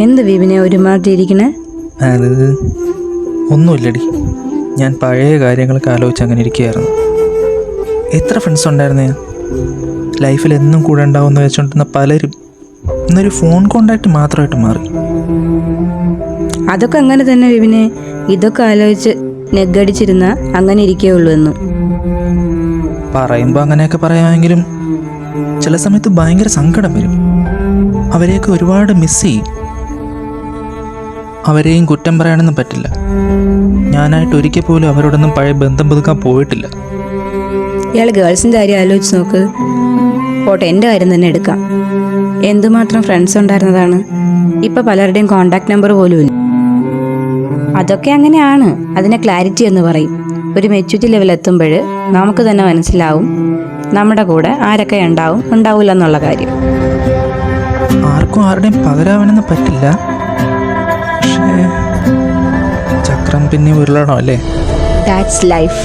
എന്ത് വിപിനെ ഒരുമാതിരിക്കണേ? അത് ഒന്നുമില്ലടി, ഞാൻ പഴയ കാര്യങ്ങളൊക്കെ ആലോചിച്ച് അങ്ങനെ ഇരിക്കുകയായിരുന്നു. എത്ര ഫ്രണ്ട്സ് ഉണ്ടായിരുന്നേ ലൈഫിൽ എന്നും കൂടെ ഉണ്ടാവുമെന്ന് വെച്ചുകൊണ്ടിരുന്ന പലരും ഇന്നൊരു ഫോൺ കോണ്ടാക്ട് മാത്രമായിട്ട് മാറി. അതൊക്കെ അങ്ങനെ തന്നെ വിപിനെ. ഇതൊക്കെ ആലോചിച്ച് നെഗടിച്ചിരുന്ന അങ്ങനെ ഇരിക്കുകയുള്ളൂ എന്നും. പറയുമ്പോൾ അങ്ങനെയൊക്കെ പറയാമെങ്കിലും ചില സമയത്ത് ഭയങ്കര സങ്കടം വരും. അവരെയൊക്കെ ഒരുപാട് മിസ് ചെയ്യും. അവരെയും കുറ്റം പറയാനൊന്നും പറ്റില്ല. ഞാനായിട്ട് ഒരിക്കൽ പോലും അവരോടൊന്നും പഴയ ബന്ധം പുതുക്കാൻ പോയിട്ടില്ല. ഇയാൾ ഗേൾസിൻ്റെ കാര്യം ആലോചിച്ച് നോക്ക്. പോട്ടെ, എൻ്റെ കാര്യം തന്നെ എടുക്കാം. എന്തുമാത്രം ഫ്രണ്ട്സ് ഉണ്ടായിരുന്നതാണ്. ഇപ്പം പലരുടെയും കോണ്ടാക്ട് നമ്പർ പോലും ഇല്ല. അതൊക്കെ അങ്ങനെയാണ്. അതിനെ ക്ലാരിറ്റി എന്ന് പറയും. ഒരു മെച്യൂരിറ്റി ലെവൽ എത്തുമ്പോൾ നമുക്ക് തന്നെ മനസ്സിലാവും നമ്മുടെ കൂടെ ആരൊക്കെ ഉണ്ടാവില്ല എന്നുള്ള കാര്യം. ആർക്കും ആരുടെയും പകരാവാനൊന്നും പറ്റില്ല. പക്ഷേ ചക്രം പിന്നെ ഉരുളണം അല്ലേ? That's life.